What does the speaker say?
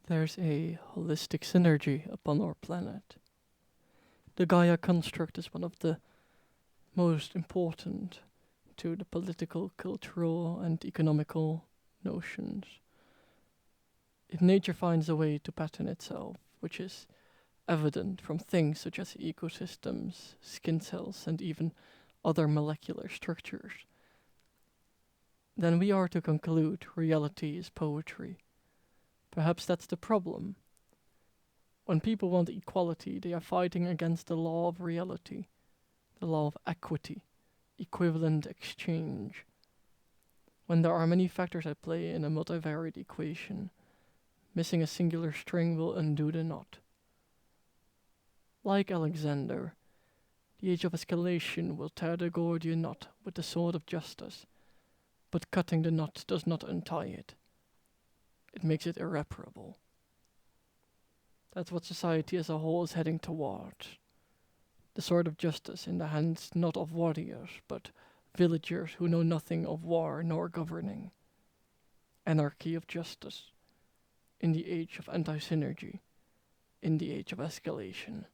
There's a holistic synergy upon our planet. The Gaia construct is one of the most important to the political, cultural, and economical notions. If nature finds a way to pattern itself, which is evident from things such as ecosystems, skin cells, and even other molecular structures, then we are to conclude reality is poetry. Perhaps that's the problem. When people want equality, they are fighting against the law of reality, the law of equity, equivalent exchange. When there are many factors at play in a multivariate equation, missing a singular string will undo the knot. Like Alexander, the age of escalation will tear the Gordian knot with the sword of justice, but cutting the knot does not untie it. It makes it irreparable. That's what society as a whole is heading toward. The sword of justice in the hands not of warriors, but villagers who know nothing of war nor governing. Anarchy of justice, in the age of anti-synergy, in the age of escalation.